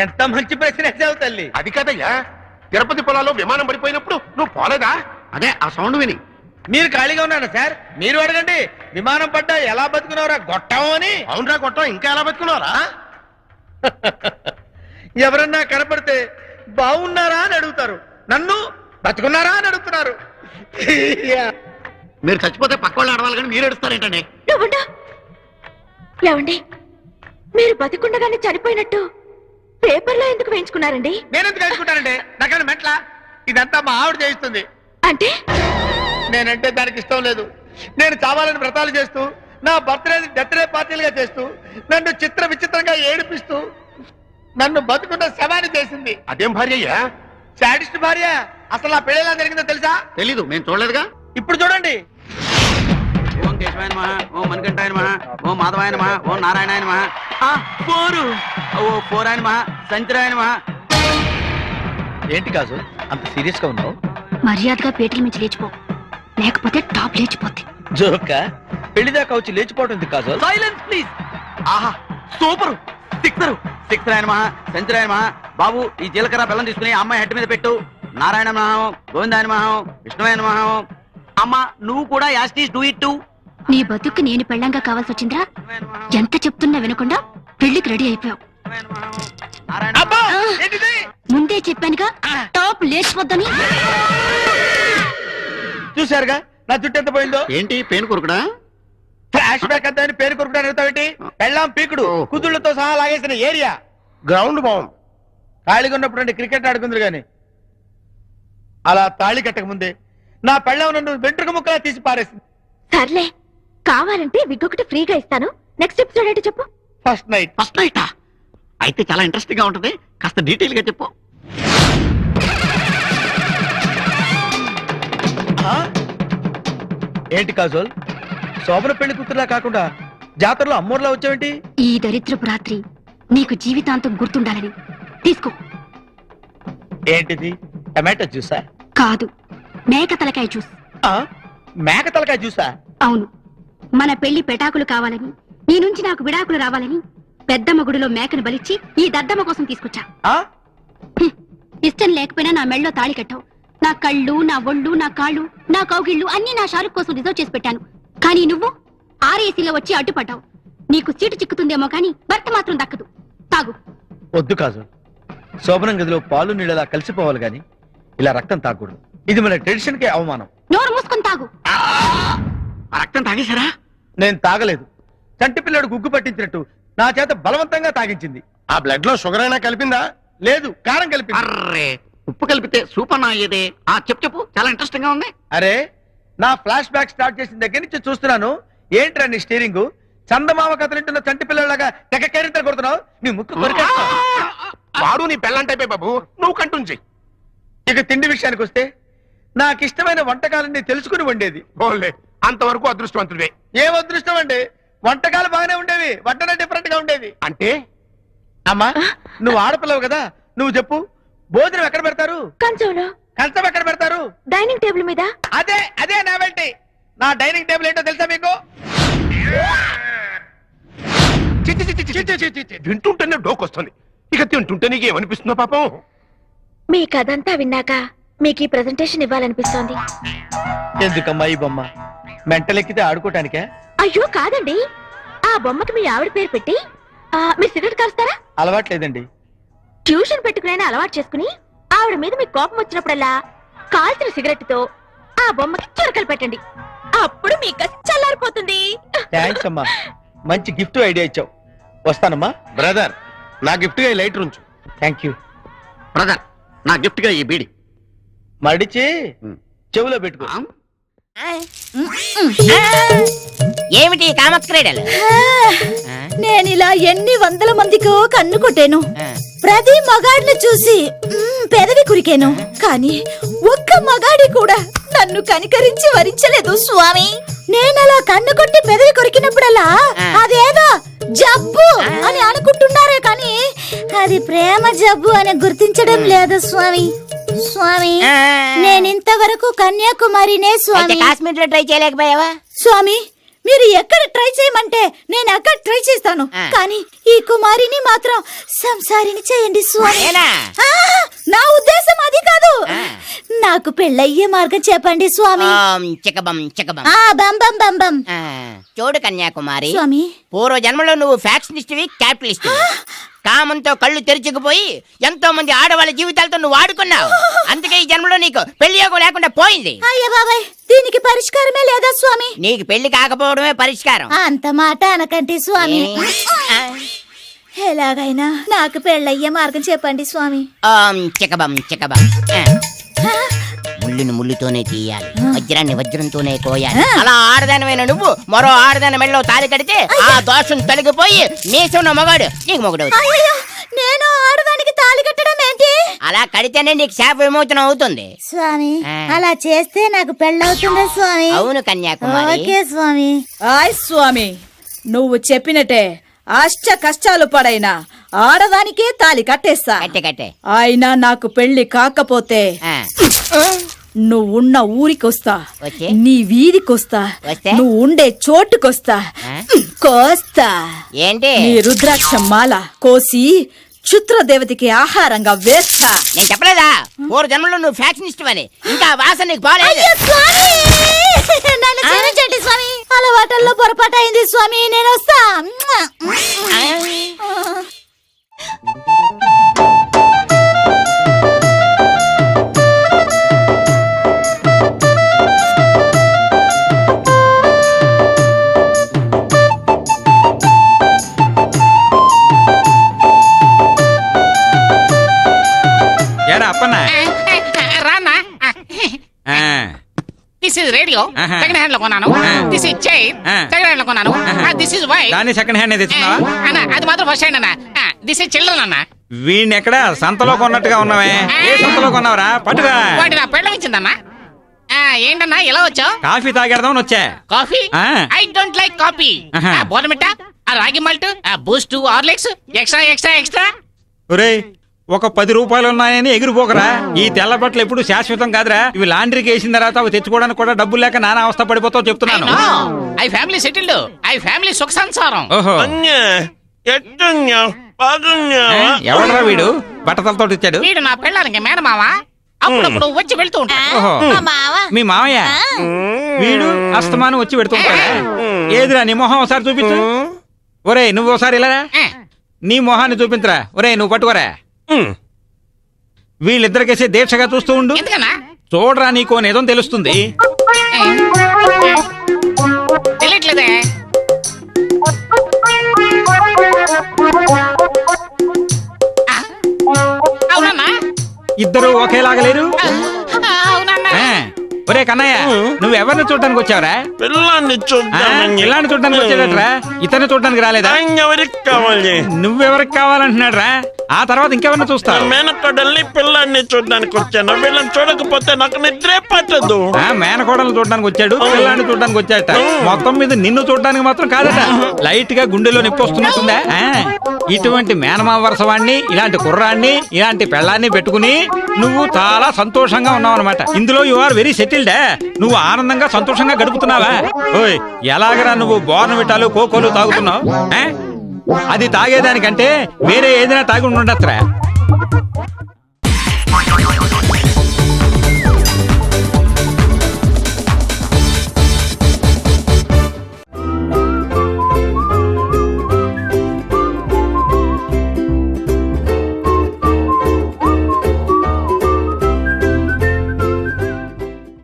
ఎంత మంచి ప్రశ్న వేసావు తల్లి. అది కదయ్యా, తిరుపతి పొలాల్లో విమానం పడిపోయినప్పుడు నువ్వు పోలేదా? అదే ఆ సౌండ్ విని. మీరు ఖాళీగా ఉన్నారా సార్? మీరు అడగండి. విమానం పడ్డా ఎలా బతుకున్నారా గొట్టం అని. అవునరా కొట్టం, ఇంకా ఎలా బతుకున్నారా? ఎవరన్నా కనపడితే బాగున్నారా అని అడుగుతారు, నన్ను బతుకున్నారా అని అడుగుతున్నారు. మీరు చచ్చిపోతే పక్క వాళ్ళు ఆడవాలి కానీ మీరు ఏడుస్తారేంటండి? ఏమండి, మీరు బతికుండగానే చనిపోయినట్టు పేపర్లో ఎందుకు వేయించుకున్నారండి? నేనెందుకు వేసుకుంటానండి? నాకన్నా మెట్ల ఇదంతా మా ఆవిడ చేయిస్తుంది. అంటే నేనంటే దానికి ఇష్టం లేదు. నేను చావాలని వ్రతాలు చేస్తూ, నా బర్త్డే పార్టీలుగా చేస్తూ, నన్ను చిత్ర విచిత్రంగా ఏడిపిస్తూ, నన్ను బతుకున్న శవాన్ని చేసింది. అదేం భార్య అయ్యా? శాడిస్ట్ భార్య. అసలు నా పెళ్లి ఎలా జరిగిందో తెలుసా? తెలీదు, మేము చూడలేదుగా. ఇప్పుడు చూడండి. ఓం కేశవాయ నమః, ఓం మణికంఠాయ నమః, ఓం మాధవాయ నమః, ఓం నారాయణాయ నమః. పోరు ఓ పోరాయ నమః, సంచరాయ నమః. ఏంటి కాజు అంత సీరియస్ గా ఉన్నావు? మర్యాదగా పీటల మించి లేచిపో, లేకపోతే టాప్ లేచిపోద్ది. జోక పెళ్లిదాకా వచ్చి లేచిపోవడం ఎందుకు కాజు? Silence please. ఆహా సూపర్. సిక్సరాయ నమః, సంచరాయ నమః. బాబు ఈ జీలకర్ర బెల్లం తీసుకుని అమ్మాయి హెడ్ మీద పెట్టు. నారాయణ నమః, గోవిందాయ నమః, విష్ణువాయ నమః. అమ్మా నువ్వు కూడా యాస్టీస్ డూ ఇట్. నీ బతుక్కి నేను పెళ్ళంగా కావాల్సి వచ్చిందిరా. ఎంత చెప్తున్నా వినకుండా పెళ్లికి రెడీ అయిపోయావు. అబ్బా, ఏంటిది? ముందే చెప్పానుగా టాప్ లేచిపోద్దని. చూశారుగా నా జుట్టు ఎంత పోయిందో. ఏంటి పేను కొరుకుడా? ఫ్లాష్ బ్యాక్ అంతా పేరు కొరుకుతాను అడుగుతావేంటి? పెళ్ళాం పీకుడు కుదుళ్లతో సహా లాగేసిన ఏరియా. గ్రౌండ్ బాగుంది. ఖాళీగా ఉన్నప్పుడు అంటే క్రికెట్ ఆడుకుందరు గాని అలా తాళి కట్టక ముందే నా పెళ్ళాం నన్ను వెంట్రుక ముక్కలా తీసి పారేసింది. సర్లే, కావాలంటే విగ్గొకటి ఫ్రీగా ఇస్తాను. నెక్స్ట్ ఎపిసోడ్ ఏంటో చెప్పు. First night. ఫస్ట్ నైటా? అయితే చాలా ఇంట్రెస్టింగ్ గా ఉంటది, కాస్త డీటెయిల్ గా చెప్పు. ఏంటి కాజోల్, శోభన పెళ్లి కూతురులా కాకుండా జాతరలో అమ్మోర్లా వచ్చావేంటి? ఈ దరిద్రపు రాత్రి నీకు జీవితాంతం గుర్తుండాలని. తీసుకో. ఏంటిది? టమాటో జ్యూసా? కాదు, మేక తలకాయ జ్యూస్. మేక తలకాయ జ్యూసా? అవును, మన పెళ్లి పెటాకులు కావాలని, నీ నుంచి నాకు విడాకులు రావాలని పెద్దమ్మ గుడిలో మేకను బలిచ్చి ఈ దద్దమ్మ కోసం తీసుకొచ్చా. ఇష్టం లేకపోయినా నా మెళ్ళో తాళి కట్టావు. నా కళ్ళు, నా ఒళ్ళు, నా కాళ్ళు, నా కౌగిళ్ళు అన్ని నా షారుఖ్ కోసం రిజర్వ్ చేసి పెట్టాను. కానీ నువ్వు ఆర్ఏసీలో వచ్చి అడ్డుపడ్డావు. నీకు సీటు చిక్కుతుందేమో కానీ భర్త మాత్రం దక్కదు. తాగు. వద్దు కాజు, శోభనం గదిలో పాలు నీళ్ళలా కలిసిపోవాలి గాని ఇలా రక్తం తాగకూడదు. ఇది మన ట్రెడిషన్ కే అవమానం. నోరు మూసుకొని తాగు. రక్తం తాగేశారా? నేను తాగలేదు. చంటి పిల్లడు గుగ్గు పట్టించినట్టు నా చేత బలవంతంగా తాగించింది. ఆ బ్లడ్ లో షుగర్ అయినా కలిపిందా? లేదు, కారం కలిపింది. అర్రే, ఉప్పు కలిపితే సూపర్ నా అయ్యేదే. చెప్పు, చాలా ఇంట్రెస్టింగ్ గా ఉంది. అరే, నా ఫ్లాష్ బ్యాక్ స్టార్ట్ చేసిన దగ్గర నుంచి చూస్తున్నాను. ఏంట్రా నీ స్టీరింగ్? చందమామ కథలింటున్న చంటి పిల్లలాగా తెగ కేరింత కొడుతున్నావు. నీ ముక్కు కొరికేస్తా. వాడు నీ పెళ్ళంటైపోయి బాబు, నువ్వు కంటుంచి. ఇక తిండి విషయానికి వస్తే నాకు ఇష్టమైన వంటకాలన్నీ తెలుసుకుని వండేది. బోన్లే, అంతవరకు అదృష్టవంతుడివే. ఏం అదృష్టం అండి, వంటకాలు బాగానే ఉండేవి, వంటనే డిఫరెంట్ గా ఉండేది. అంటే అమ్మా, నువ్వు ఆడపిల్లవు కదా, నువ్వు చెప్పు, భోజనం ఎక్కడ పెడతారు? కంచంలో. కంచం ఎక్కడ పెడతారు? డైనింగ్ టేబుల్ మీద. అదే అదే నావెల్టీ. నా డైనింగ్ టేబుల్ ఏంటో తెలుసా మీకు? వింటుంటేనే డోకొస్తుంది. ఇక తింటుంటే నీకు ఏమనిపిస్తుందో పాపం? మీ కథంతా విన్నాక మీకు ఈ ప్రెజెంటేషన్ ఇవ్వాలనిపిస్తోంది. ఎందుకమ్మా ఈ బొమ్మ? మెంటలెక్కితే ఆడుకోవటానికే? అయ్యో కాదండి, ఆ బొమ్మకి మీ ఆవిడ పేరు పెట్టి మీరు సిగరెట్ కాలుస్తారా? అలవాట్లేదండి. ట్యూషన్ పెట్టుకునే అలవాటు చేసుకుని ఆవిడ మీద మీకు కోపం వచ్చినప్పుడల్లా కాల్చిన సిగరెట్ తో ఆ బొమ్మకి చురకలు పెట్టండి. అప్పుడు మీ కసి చల్లారిపోతుంది. థ్యాంక్స్ అమ్మా, మంచి గిఫ్ట్ ఐడియా ఇచ్చావు. వస్తానమ్మా. బ్రదర్, నా గిఫ్ట్ గా లైటర్ ఉంచు. థ్యాంక్ యూ బ్రదర్, నా గిఫ్ట్ గా ఈ బీడి మడిచి చెవులో పెట్టుకో. ఏమిటి కామక్రీడలు? నేను ఇలా ఎన్ని వందల మందికో కన్ను కొట్టాను. ప్రతి మగాడిని చూసి పెదవి కురికాను. కానీ ఒక్క మగాడి కూడా నన్ను కనికరించి వరించలేదు స్వామి. నేనలా కన్ను కొట్టి పెదవి కొరికినప్పుడల్లా అదేదో జబ్బు అని అనుకుంటున్నారే కానీ అది ప్రేమ జబ్బు అని గుర్తించడం లేదు స్వామి. స్వామి, నేనింతవరకు కన్యాకుమారినే స్వామి. కాశ్మీర్ లో ట్రై చేయలేకపోయావా స్వామి? మీరు ఎక్కడ ట్రై చేయమంటే నేను అక్కడ ట్రై చేస్తాను. కానీ ఈ కుమారిని మాత్రం సంసారిని చేయండి స్వామి. నేనా? ఆ, నా ఉద్దేశం అది కాదు. నాకు పెళ్ళయ్యే మార్గం చెప్పండి స్వామి. ఓం చికబం చికబం. ఆ బం బం బం బం. చూడు కన్యాకుమారి, స్వామి పూర్వ జన్మలో నువ్వు ఫ్యాక్షనిస్ట్వి, క్యాపిటలిస్ట్. కామంతో కళ్ళు తెరుచుకుపోయి ఎంతో మంది ఆడవాళ్ళ జీవితాలతో నువ్వు ఆడుకున్నావు. అందుకే ఈ జన్మలో నీకు పెళ్లి యోగం లేకుండా పోయింది. అయ్య బాబాయ్, దీనికి పరిష్కారమే లేదా స్వామి? నీకు పెళ్లి కాకపోవడమే పరిష్కారం. అంత మాట అనకండి స్వామి. ఆ. ఎలాగైనా నాకు పెళ్ళయ్యే మార్గం చెప్పండి స్వామి. ఓం చికబం చికబం. ముళ్ళుని ముళ్ళుతోనే తీయాలి, వజ్రాన్ని వజ్రంతోనే కోయాలి. అలా ఆడదానమైన నువ్వు మరో ఆడదాని మెళ్ళలో తాళి కడితే ఆ దోషం తొలగిపోయి మీసున్న మగాడు నీకు మొగుడు. అయ్యో, నేను ఆడదానికి తాళి కట్టడం ఏంటి? అలా కడితేనే నీకు శాప విమోచనం అవుతుంది. స్వామి అలా చేస్తే నాకు పెళ్ళవుతుందా స్వామి? అవును కన్యాకుమారి. ఓకే స్వామి. ఆయ్ స్వామి, నువ్వు చెప్పినట్టే అష్ట కష్టాలు పడైనా ఆడదానికే తాలి కట్టేస్తా. కట్టే కట్టే. అయినా నాకు పెళ్లి కాకపోతే ఆ. నువ్వున్న ఊరికొస్తా, వచ్చే? నీ వీధికొస్తా, వస్తే? నువ్వు ఉండే చోటుకొస్తా, ఆ? కోస్తా. ఏంటి? నీ రుద్రాక్ష మాల కోసి క్షుద్రదేవతకి ఆహారంగా వేస్తా. నేను చెప్పలేదా పూర్వ జన్మలో నువ్వు ఫ్యాక్షనిస్ట్ అని? ఇంకా ఆ వాసన నీకు పోలేదు. అయ్యో స్వామి, నన్ను క్షమించండి స్వామి. అలవాటల్లో పొరపాటు అయింది స్వామి. నేను వస్తా. ఏడా అప్పన్నా రానా? ఆ, దిస్ ఇస్ రేడియో, ఆహా. సెకండ్ హ్యాండ్ లో కొన్నాను. దిస్ ఇస్ చైర్, ఆ. సెకండ్ హ్యాండ్ లో కొన్నాను. దిస్ ఇస్ వైట్ దాన్ని సెకండ్ హ్యాండ్ తెచ్చుకున్నావా? అన్న, అది మాత్రం ఫస్ట్ హ్యాండ్ అన్న. దిస్ ఇస్ చిల్డ్రన్ అన్న. వీడిని ఎక్కడ సంతలో కొన్నట్టుగా ఉన్నావే? ఏ సంతలో కొన్నావురా? పట్టుగా వాటి నా పెళ్ళం ఇచ్చిందన్న. ఏంటన్నా ఇలా వచ్చావు? కాఫీ తాగేద్దామని వచ్చా. కాఫీ? ఆ. I don't like coffee. ఆహా. బోర్నమిట్టా, రాగి malt, Boost, Horlicks, extra extra extra. ఒరేయ్, ఒక 10 రూపాయలు ఉన్నాయని ఎగిరిపోకరా. ఈ తెల్ల బట్టలు ఎప్పుడు శాశ్వతం కాదురా. ఇవి లాండ్రీకి వేసిన తర్వాత అవి తెచ్చుకోవడానికి కూడా డబ్బులు లేక నానా అవస్థ పడిపోతావు చెప్తున్నాను. I family settled, I family సుఖ సంసారం. ఓహో, ఎవడరా వీడు బట్టతలతో ఇచ్చాడు? వీడు నా పెళ్ళానికి మేనమావ, అప్పుడప్పుడు వచ్చి వెళ్తూ ఉంటాడు. ఓహో, మీ మామయ్య. వీడు అస్తమానం వచ్చి పెడుతుంటాడా? ఏదిరా నీ మొహం ఒకసారి చూపించు. ఒరేయ్, నువ్వు ఒకసారి ఇలా నీ మొహాన్ని చూపించరా. ఒరేయ్, నువ్వు పట్టుకోరా. వీళ్ళిద్దరికేసే దీక్షగా చూస్తూ ఉండు. ఎందుకన్నా? చూడరా, నీకో నిజం తెలుస్తుంది. తెలియట్లేదే. అవునన్నా? ఇద్దరు ఒకేలాగా లేరు. అవునన్నా. ఒరే కన్నయ్య, నువ్వు ఎవరిని చూడటానికి వచ్చావురా? పిల్లాన్ని ఇలాంటి చూడటానికి వచ్చాడట్రా, ఇతన్ని చూడటానికి రాలేదా? ఎవరికి కావాలి? నువ్వెవరికి కావాలంటున్నాడు రా? ఆ తర్వాత ఇంకెవరిని చూస్తావు? మేనకోడల్ని పిల్లాన్ని చూడడానికి వచ్చాను. వీళ్ళని చూడకపోతే నాకు నిద్రే పట్టదు. మేనకోడలు చూడడానికి వచ్చాడు, పిల్లాన్ని చూడడానికి వచ్చాట. మొత్తం మీద నిన్ను చూడడానికి మాత్రం కాదట. లైట్ గా గుండెలో నొప్పి వస్తున్నట్టుందా? ఇటువంటి మేనమామ వరసవాణ్ణి, ఇలాంటి కుర్రాన్ని, ఇలాంటి పెళ్ళాన్ని పెట్టుకుని నువ్వు చాలా సంతోషంగా ఉన్నావు అనమాట. ఇందులో యు ఆర్ వెరీ సెటిల్డ్. నువ్వు ఆనందంగా సంతోషంగా గడుపుతున్నావా? ఓయ్, ఎలాగరా నువ్వు బోర్నవిటాలు కోకోలు తాగుతున్నావు? అది తాగేదానికంటే వేరే ఏదైనా తాగి ఉండొచ్చురా.